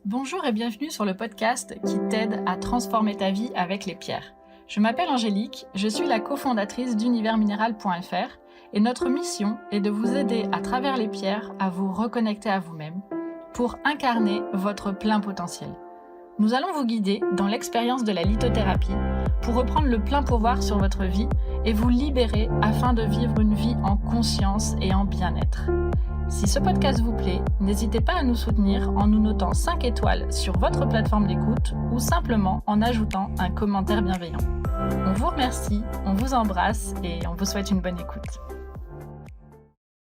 Bonjour et bienvenue sur le podcast qui t'aide à transformer ta vie avec les pierres. Je m'appelle Angélique, je suis la cofondatrice d'universminéral.fr et notre mission est de vous aider à travers les pierres à vous reconnecter à vous-même pour incarner votre plein potentiel. Nous allons vous guider dans l'expérience de la lithothérapie pour reprendre le plein pouvoir sur votre vie et vous libérer afin de vivre une vie en conscience et en bien-être. Si ce podcast vous plaît, n'hésitez pas à nous soutenir en nous notant 5 étoiles sur votre plateforme d'écoute ou simplement en ajoutant un commentaire bienveillant. On vous remercie, on vous embrasse et on vous souhaite une bonne écoute.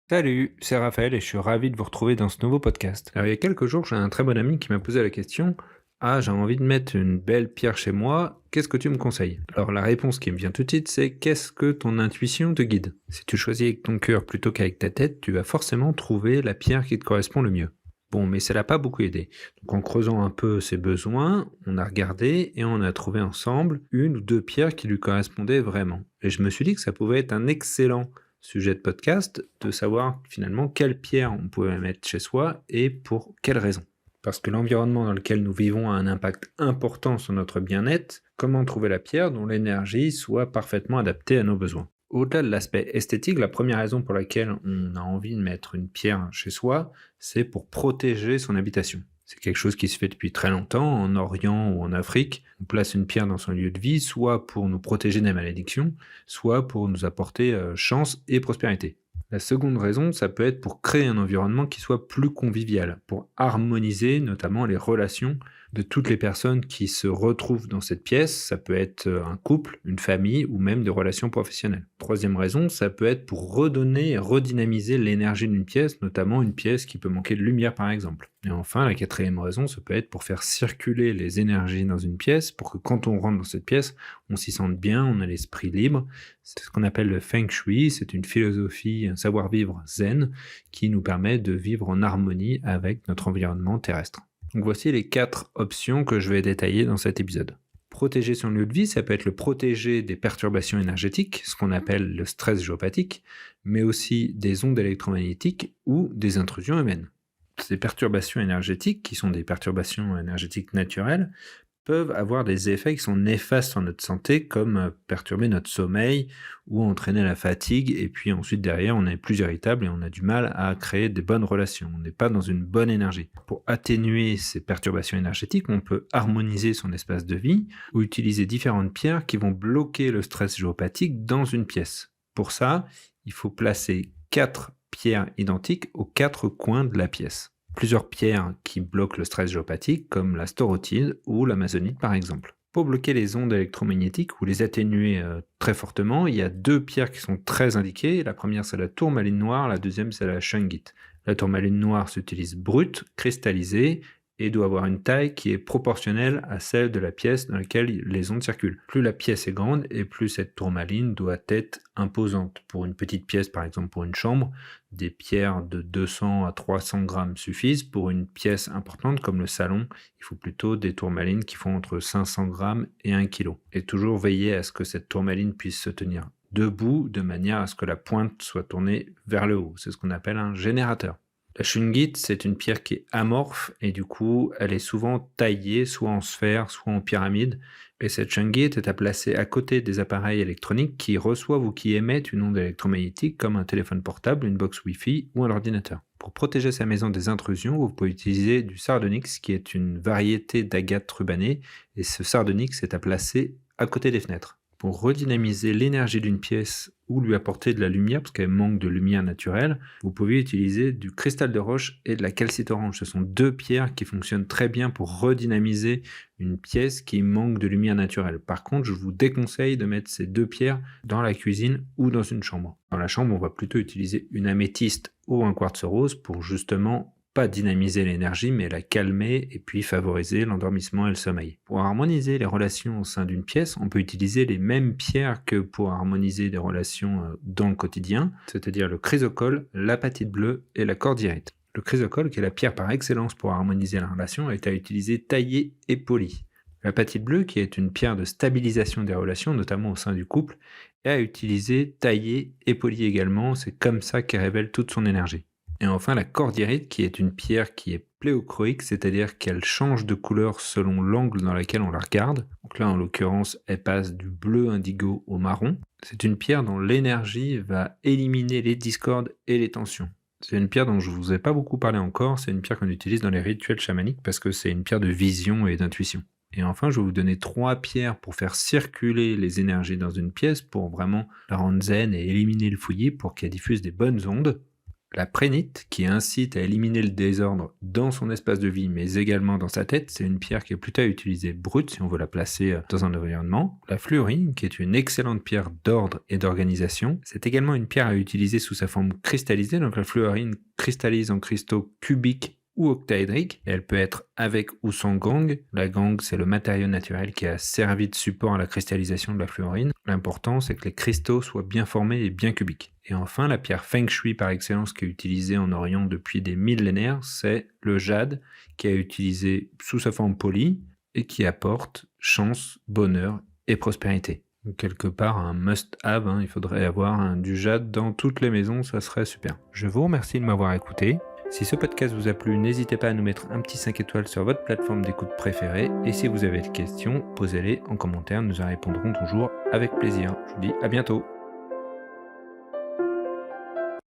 Salut, c'est Raphaël et je suis ravi de vous retrouver dans ce nouveau podcast. Alors il y a quelques jours, j'ai un très bon ami qui m'a posé la question « Ah, j'ai envie de mettre une belle pierre chez moi, qu'est-ce que tu me conseilles ?» Alors la réponse qui me vient tout de suite, c'est « Qu'est-ce que ton intuition te guide ?» Si tu choisis avec ton cœur plutôt qu'avec ta tête, tu vas forcément trouver la pierre qui te correspond le mieux. Bon, mais ça l'a pas beaucoup aidé. Donc en creusant un peu ses besoins, on a regardé et on a trouvé ensemble une ou deux pierres qui lui correspondaient vraiment. Et je me suis dit que ça pouvait être un excellent sujet de podcast, de savoir finalement quelle pierre on pouvait mettre chez soi et pour quelles raisons. Parce que l'environnement dans lequel nous vivons a un impact important sur notre bien-être, comment trouver la pierre dont l'énergie soit parfaitement adaptée à nos besoins. Au-delà de l'aspect esthétique, la première raison pour laquelle on a envie de mettre une pierre chez soi, c'est pour protéger son habitation. C'est quelque chose qui se fait depuis très longtemps, en Orient ou en Afrique. On place une pierre dans son lieu de vie, soit pour nous protéger des malédictions, soit pour nous apporter chance et prospérité. La seconde raison, ça peut être pour créer un environnement qui soit plus convivial, pour harmoniser notamment les relations de toutes les personnes qui se retrouvent dans cette pièce. Ça peut être un couple, une famille ou même des relations professionnelles. Troisième raison, ça peut être pour redonner et redynamiser l'énergie d'une pièce, notamment une pièce qui peut manquer de lumière par exemple. Et enfin, la quatrième raison, ça peut être pour faire circuler les énergies dans une pièce, pour que quand on rentre dans cette pièce, on s'y sente bien, on a l'esprit libre. C'est ce qu'on appelle le Feng Shui, c'est une philosophie, un savoir-vivre zen qui nous permet de vivre en harmonie avec notre environnement terrestre. Donc voici les 4 options que je vais détailler dans cet épisode. Protéger son lieu de vie, ça peut être le protéger des perturbations énergétiques, ce qu'on appelle le stress géopathique, mais aussi des ondes électromagnétiques ou des intrusions humaines. Ces perturbations énergétiques, qui sont des perturbations énergétiques naturelles, peuvent avoir des effets qui sont néfastes sur notre santé, comme perturber notre sommeil ou entraîner la fatigue, et puis ensuite derrière on est plus irritable et on a du mal à créer des bonnes relations, on n'est pas dans une bonne énergie. Pour atténuer ces perturbations énergétiques, on peut harmoniser son espace de vie ou utiliser différentes pierres qui vont bloquer le stress géopathique dans une pièce. Pour ça, il faut placer 4 pierres identiques aux 4 coins de la pièce. Plusieurs pierres qui bloquent le stress géopathique, comme la storotide ou l'amazonite par exemple. Pour bloquer les ondes électromagnétiques ou les atténuer très fortement, il y a 2 pierres qui sont très indiquées. La première, c'est la tourmaline noire, la deuxième, c'est la shungite. La tourmaline noire s'utilise brute, cristallisée, et doit avoir une taille qui est proportionnelle à celle de la pièce dans laquelle les ondes circulent. Plus la pièce est grande et plus cette tourmaline doit être imposante. Pour une petite pièce, par exemple pour une chambre, des pierres de 200 à 300 grammes suffisent. Pour une pièce importante comme le salon, il faut plutôt des tourmalines qui font entre 500 grammes et 1 kg. Et toujours veiller à ce que cette tourmaline puisse se tenir debout de manière à ce que la pointe soit tournée vers le haut. C'est ce qu'on appelle un générateur. La shungite, c'est une pierre qui est amorphe et du coup, elle est souvent taillée soit en sphère, soit en pyramide. Et cette shungite est à placer à côté des appareils électroniques qui reçoivent ou qui émettent une onde électromagnétique comme un téléphone portable, une box Wi-Fi ou un ordinateur. Pour protéger sa maison des intrusions, vous pouvez utiliser du sardonyx qui est une variété d'agate rubanée et ce sardonyx est à placer à côté des fenêtres. Pour redynamiser l'énergie d'une pièce ou lui apporter de la lumière, parce qu'elle manque de lumière naturelle, vous pouvez utiliser du cristal de roche et de la calcite orange. Ce sont 2 pierres qui fonctionnent très bien pour redynamiser une pièce qui manque de lumière naturelle. Par contre, je vous déconseille de mettre ces 2 pierres dans la cuisine ou dans une chambre. Dans la chambre, on va plutôt utiliser une améthyste ou un quartz rose pour justement pas dynamiser l'énergie, mais la calmer et puis favoriser l'endormissement et le sommeil. Pour harmoniser les relations au sein d'une pièce, on peut utiliser les mêmes pierres que pour harmoniser des relations dans le quotidien, c'est-à-dire le chrysocole, l'apatite bleue et la cordierite. Le chrysocole, qui est la pierre par excellence pour harmoniser la relation, est à utiliser taillée et polie. L'apatite bleue, qui est une pierre de stabilisation des relations, notamment au sein du couple, est à utiliser taillée et polie également, c'est comme ça qu'elle révèle toute son énergie. Et enfin, la cordierite, qui est une pierre qui est pléochroïque, c'est-à-dire qu'elle change de couleur selon l'angle dans lequel on la regarde. Donc là, en l'occurrence, elle passe du bleu indigo au marron. C'est une pierre dont l'énergie va éliminer les discordes et les tensions. C'est une pierre dont je ne vous ai pas beaucoup parlé encore, c'est une pierre qu'on utilise dans les rituels chamaniques parce que c'est une pierre de vision et d'intuition. Et enfin, je vais vous donner 3 pierres pour faire circuler les énergies dans une pièce, pour vraiment la rendre zen et éliminer le fouillis pour qu'elle diffuse des bonnes ondes. La prénite, qui incite à éliminer le désordre dans son espace de vie, mais également dans sa tête, c'est une pierre qui est plutôt à utiliser brute si on veut la placer dans un environnement. La fluorine, qui est une excellente pierre d'ordre et d'organisation, c'est également une pierre à utiliser sous sa forme cristallisée. Donc la fluorine cristallise en cristaux cubiques ou octaédriques, et elle peut être avec ou sans gangue. La gangue, c'est le matériau naturel qui a servi de support à la cristallisation de la fluorine. L'important, c'est que les cristaux soient bien formés et bien cubiques. Et enfin, la pierre Feng Shui par excellence qui est utilisée en Orient depuis des millénaires, c'est le jade, qui est utilisé sous sa forme polie et qui apporte chance, bonheur et prospérité. Donc, quelque part, un must-have, il faudrait avoir du jade dans toutes les maisons, ça serait super. Je vous remercie de m'avoir écouté. Si ce podcast vous a plu, n'hésitez pas à nous mettre un petit 5 étoiles sur votre plateforme d'écoute préférée. Et si vous avez des questions, posez-les en commentaire, nous en répondrons toujours avec plaisir. Je vous dis à bientôt.